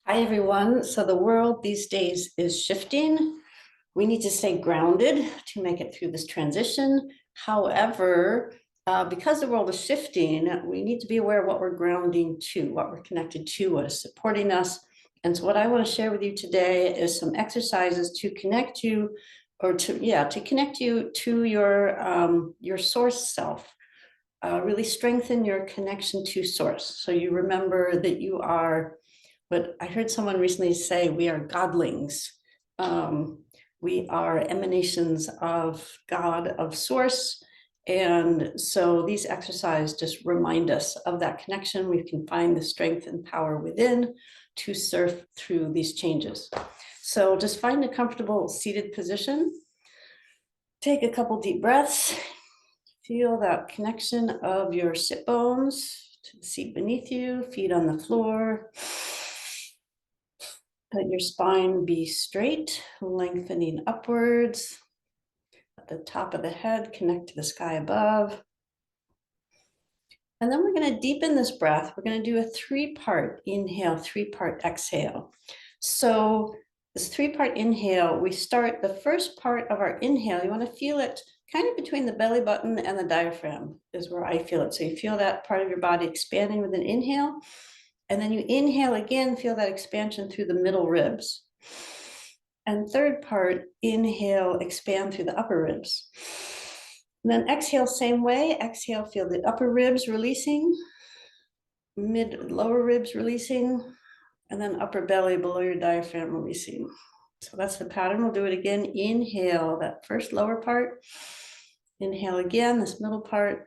Hi, everyone. So the world these days is shifting. We need to stay grounded to make it through this transition. However, because the world is shifting, we need to be aware of what we're grounding to, what we're connected to, what is supporting us. And so what I want to share with you today is some exercises to connect you to connect you to your source self. Really strengthen your connection to source. So you remember that you are, but I heard someone recently say, we are godlings. We are emanations of God, of source. And so these exercises just remind us of that connection. We can find the strength and power within to surf through these changes. So just find a comfortable seated position. Take a couple deep breaths. Feel that connection of your sit bones to the seat beneath you, feet on the floor. Let your spine be straight, lengthening upwards. At the top of the head, connect to the sky above. And then we're going to deepen this breath. We're going to do a three-part inhale, three-part exhale. So this three-part inhale, we start the first part of our inhale. You want to feel it kind of between the belly button and the diaphragm is where I feel it. So you feel that part of your body expanding with an inhale. And then you inhale again, feel that expansion through the middle ribs. And third part, inhale, expand through the upper ribs. And then exhale, same way. Exhale, feel the upper ribs releasing, lower ribs releasing, and then upper belly below your diaphragm releasing. So that's the pattern. We'll do it again. Inhale, that first lower part. Inhale again, this middle part.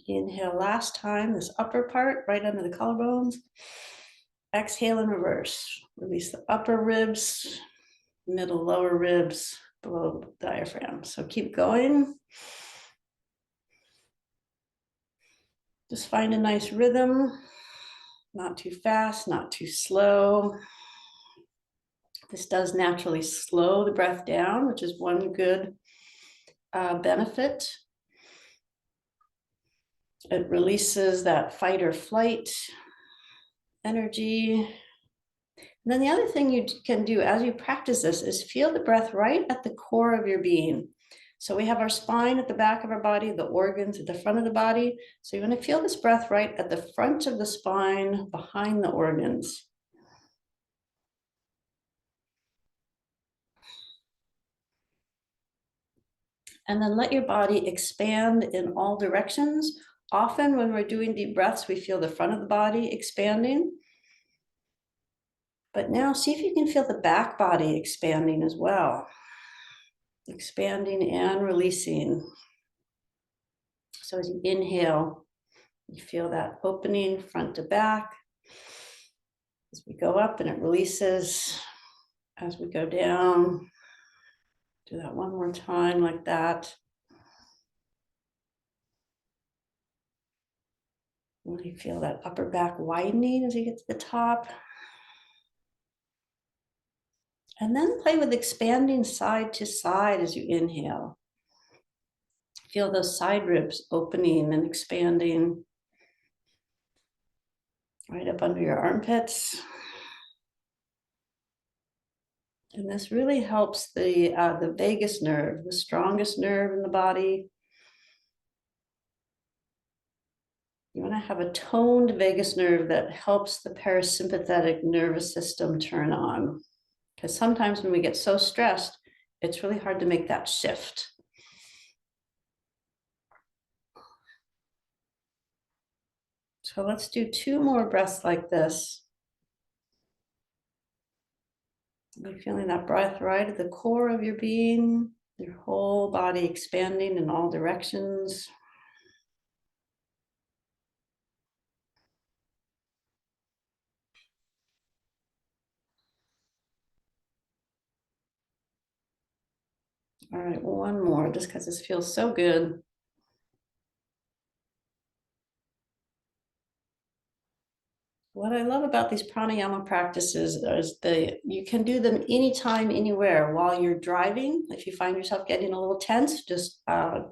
Inhale last time, this upper part right under the collarbones. Exhale in reverse. Release the upper ribs, middle, lower ribs, below the diaphragm. So keep going. Just find a nice rhythm. Not too fast, not too slow. This does naturally slow the breath down, which is one good benefit. It releases that fight or flight energy. And then the other thing you can do as you practice this is feel the breath right at the core of your being. So we have our spine at the back of our body, the organs at the front of the body. So you want to feel this breath right at the front of the spine, behind the organs. And then let your body expand in all directions. Often when we're doing deep breaths, we feel the front of the body expanding. But now see if you can feel the back body expanding as well. Expanding and releasing. So as you inhale, you feel that opening front to back. As we go up and it releases. As we go down, do that one more time like that. Really feel that upper back widening as you get to the top. And then play with expanding side to side as you inhale. Feel those side ribs opening and expanding right up under your armpits. And this really helps the vagus nerve, the strongest nerve in the body. You want to have a toned vagus nerve that helps the parasympathetic nervous system turn on. Because sometimes when we get so stressed, it's really hard to make that shift. So let's do 2 more breaths like this. You're feeling that breath right at the core of your being, your whole body expanding in all directions. All right, one more, just because this feels so good. What I love about these pranayama practices is you can do them anytime, anywhere. While you're driving, if you find yourself getting a little tense, just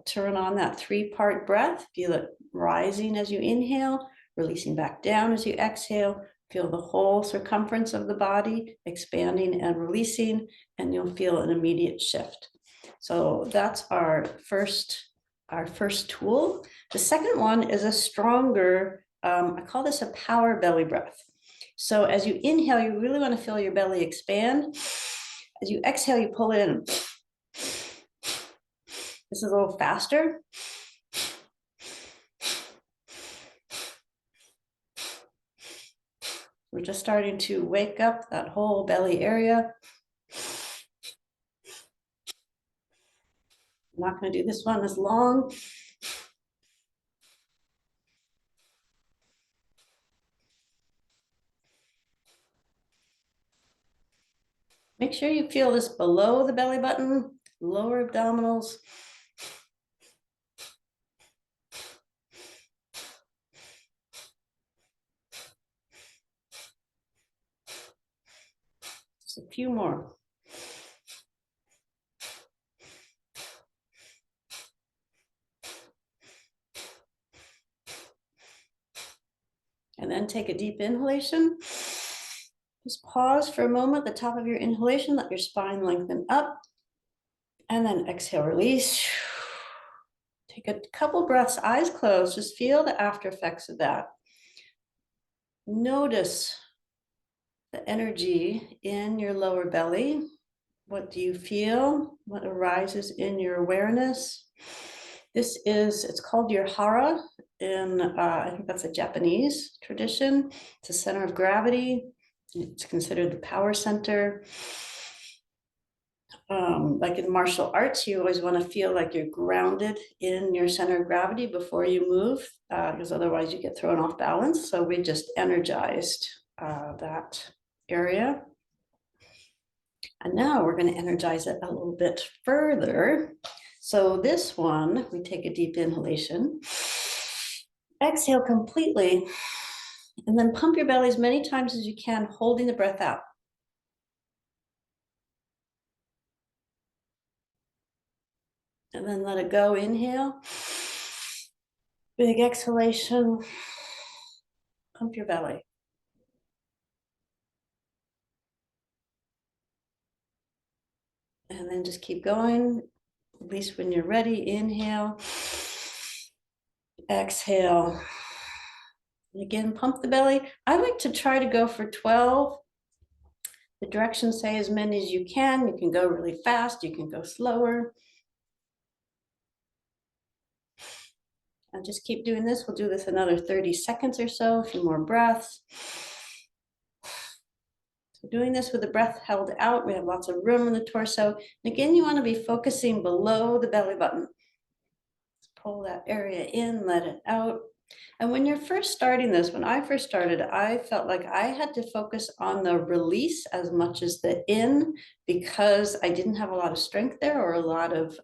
turn on that 3-part breath. Feel it rising as you inhale, releasing back down as you exhale. Feel the whole circumference of the body expanding and releasing, and you'll feel an immediate shift. So that's our first tool. The second one is a stronger, I call this a power belly breath. So as you inhale, you really want to feel your belly expand. As you exhale, you pull it in. This is a little faster. We're just starting to wake up that whole belly area. I'm not going to do this one as long. Make sure you feel this below the belly button, lower abdominals. Just a few more. And then take a deep inhalation. Just pause for a moment at the top of your inhalation, let your spine lengthen up. And then exhale, release. Take a couple breaths, eyes closed. Just feel the after effects of that. Notice the energy in your lower belly. What do you feel? What arises in your awareness? It's called your hara in, I think that's a Japanese tradition. It's a center of gravity. It's considered the power center. Like in martial arts, you always want to feel like you're grounded in your center of gravity before you move, because otherwise you get thrown off balance. So we just energized that area. And now we're going to energize it a little bit further. So this one, we take a deep inhalation, exhale completely, and then pump your belly as many times as you can, holding the breath out. And then let it go, inhale. Big exhalation, pump your belly. And then just keep going, at least when you're ready, inhale, exhale. And again, pump the belly. I like to try to go for 12. The directions say as many as you can. You can go really fast, you can go slower. And just keep doing this. We'll do this another 30 seconds or so, a few more breaths. So doing this with the breath held out, we have lots of room in the torso. And again, you want to be focusing below the belly button. Just pull that area in, let it out. And when you're first starting this, when I first started, I felt like I had to focus on the release as much as the in, because I didn't have a lot of strength there or a lot of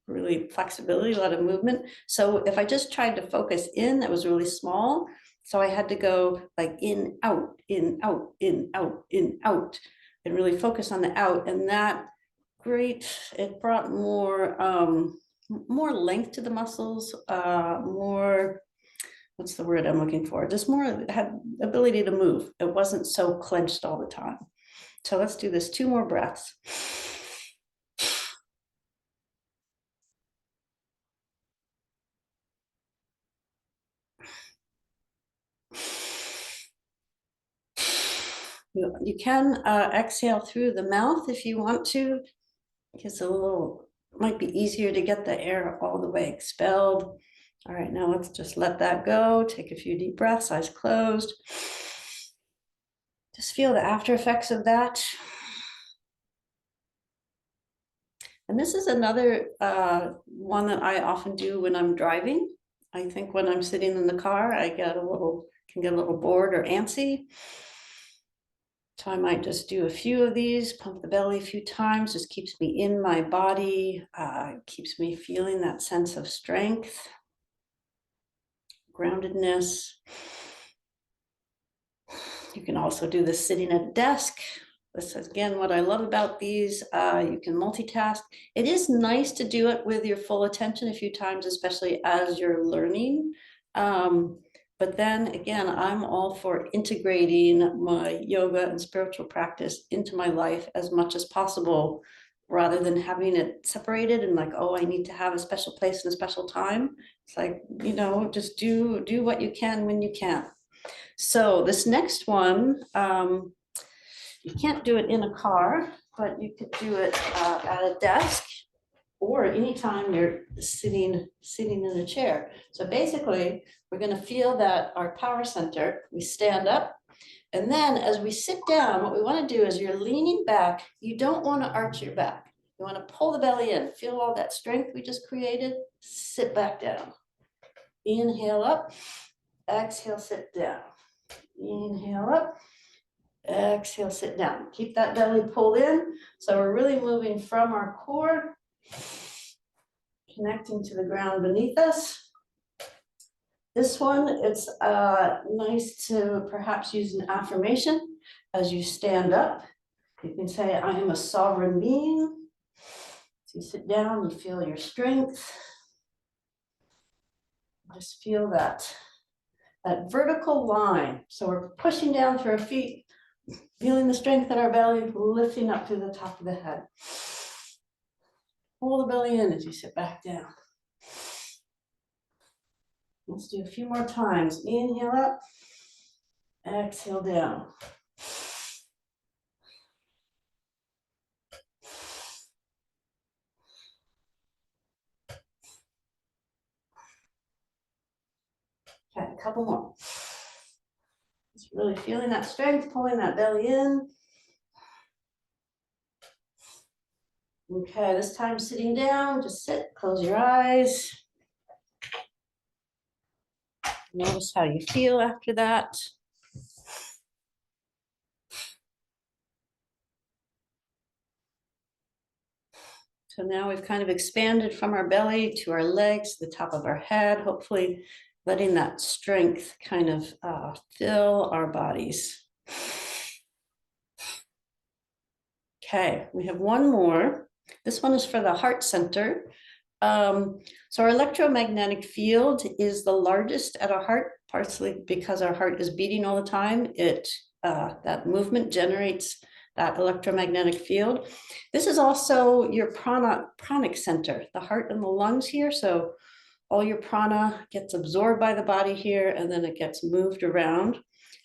really flexibility, a lot of movement. So if I just tried to focus in, that was really small. So I had to go like in, out, in, out, in, out, in, out, and really focus on the out. And that it brought more length to the muscles, more, what's the word I'm looking for? Just more, had ability to move. It wasn't so clenched all the time. So let's do this, 2 more breaths. You can exhale through the mouth if you want to. It's might be easier to get the air all the way expelled. All right, now let's just let that go. Take a few deep breaths, eyes closed. Just feel the after effects of that. And this is another one that I often do when I'm driving. I think when I'm sitting in the car, I can get a little bored or antsy. So I might just do a few of these, pump the belly a few times, just keeps me in my body, keeps me feeling that sense of strength, groundedness. You can also do this sitting at a desk. This is, again, what I love about these. You can multitask. It is nice to do it with your full attention a few times, especially as you're learning. But then again, I'm all for integrating my yoga and spiritual practice into my life as much as possible, rather than having it separated and like, oh, I need to have a special place and a special time. It's like, just do what you can when you can. So this next one, you can't do it in a car, but you could do it at a desk or anytime you're sitting in a chair. So basically, we're going to feel that our power center, we stand up, and then as we sit down, what we want to do is you're leaning back. You don't want to arch your back. You want to pull the belly in, feel all that strength we just created, sit back down. Inhale up, exhale, sit down. Inhale up, exhale, sit down. Keep that belly pulled in. So we're really moving from our core, connecting to the ground beneath us. This one, it's nice to perhaps use an affirmation as you stand up. You can say, I am a sovereign being. So you sit down, you feel your strength. Just feel that vertical line. So we're pushing down through our feet, feeling the strength in our belly, lifting up to the top of the head. Pull the belly in as you sit back down. Let's do a few more times. Inhale up, exhale down. Okay, a couple more. Just really feeling that strength, pulling that belly in. Okay, this time sitting down, just sit, close your eyes. Notice how you feel after that. So now we've kind of expanded from our belly to our legs, the top of our head, hopefully letting that strength kind of fill our bodies. Okay, we have one more. This one is for the heart center. So our electromagnetic field is the largest at our heart, partially because our heart is beating all the time. That movement generates that electromagnetic field. This is also your pranic center, the heart and the lungs here. So all your prana gets absorbed by the body here, and then it gets moved around.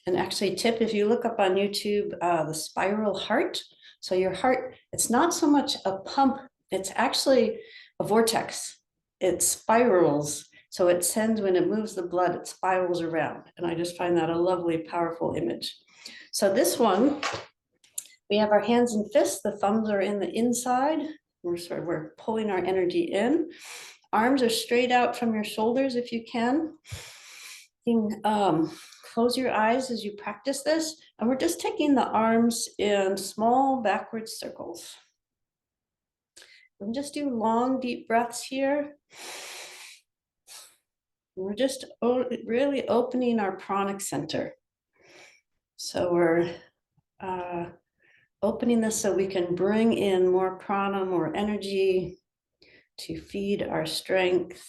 And actually, tip, if you look up on YouTube, the spiral heart. So your heart, it's not so much a pump, it's actually a vortex. It spirals. So it sends, when it moves the blood, it spirals around. And I just find that a lovely, powerful image. So this one, we have our hands and fists. The thumbs are in the inside. We're pulling our energy in. Arms are straight out from your shoulders if you can. You can close your eyes as you practice this. And we're just taking the arms in small backward circles. And just do long, deep breaths here. We're just really opening our pranic center. So we're opening this so we can bring in more prana, more energy to feed our strength.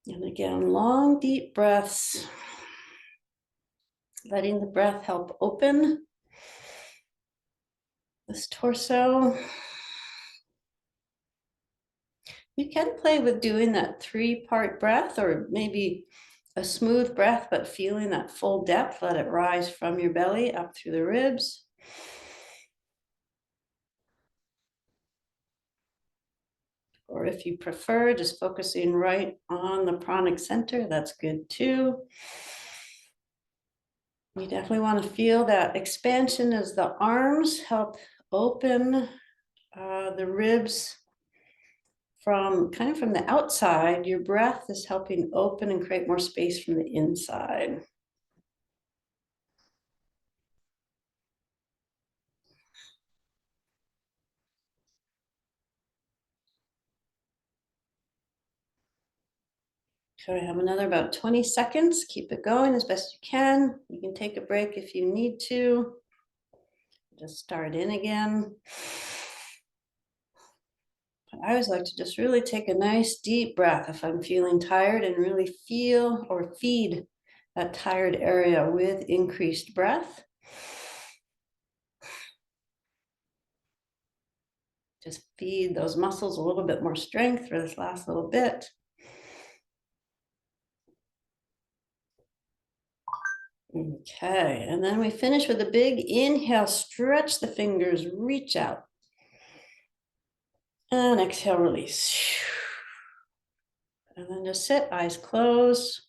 And again, long, deep breaths, letting the breath help open this torso. You can play with doing that 3-part breath, or maybe a smooth breath, but feeling that full depth. Let it rise from your belly up through the ribs. Or if you prefer, just focusing right on the pranic center, that's good too. You definitely want to feel that expansion as the arms help open the ribs from the outside. Your breath is helping open and create more space from the inside. So I have another about 20 seconds. Keep it going as best you can. You can take a break if you need to. Just start in again. I always like to just really take a nice deep breath if I'm feeling tired and really feel or feed that tired area with increased breath. Just feed those muscles a little bit more strength for this last little bit. Okay, and then we finish with a big inhale, stretch the fingers, reach out. And exhale, release. And then just sit, eyes closed.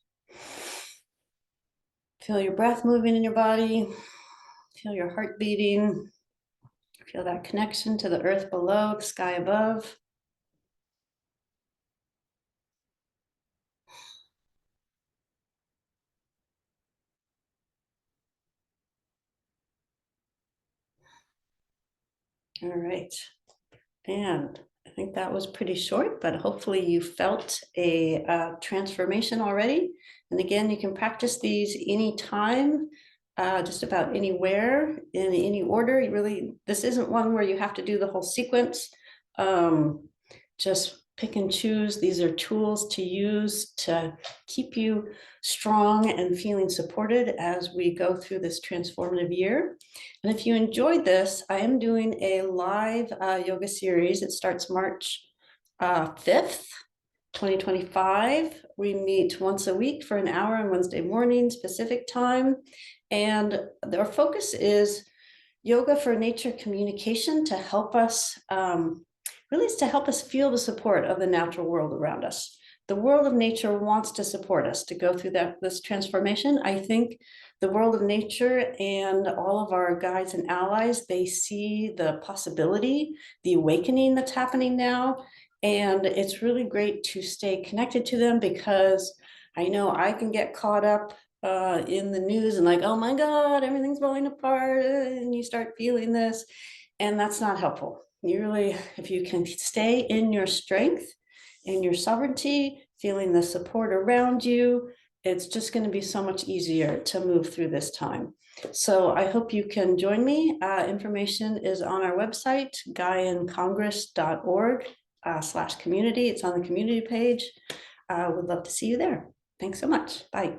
Feel your breath moving in your body. Feel your heart beating. Feel that connection to the earth below, the sky above. All right. And I think that was pretty short, but hopefully you felt a transformation already. And again, you can practice these anytime, just about anywhere, in any order. You really, this isn't one where you have to do the whole sequence. Just pick and choose. These are tools to use to keep you strong and feeling supported as we go through this transformative year. And if you enjoyed this, I am doing a live yoga series. It starts March 5th, 2025. We meet once a week for an hour on Wednesday morning, Pacific time. And our focus is yoga for nature communication to help us really is to help us feel the support of the natural world around us. The world of nature wants to support us to go through this transformation. I think the world of nature and all of our guides and allies, they see the possibility, the awakening that's happening now. And it's really great to stay connected to them because I know I can get caught up in the news and like, oh my God, everything's falling apart, and you start feeling this, and that's not helpful. You really, if you can stay in your strength, in your sovereignty, feeling the support around you, it's just going to be so much easier to move through this time. So I hope you can join me. Information is on our website, gaiancongress.org/community. It's on the community page. Would love to see you there. Thanks so much. Bye.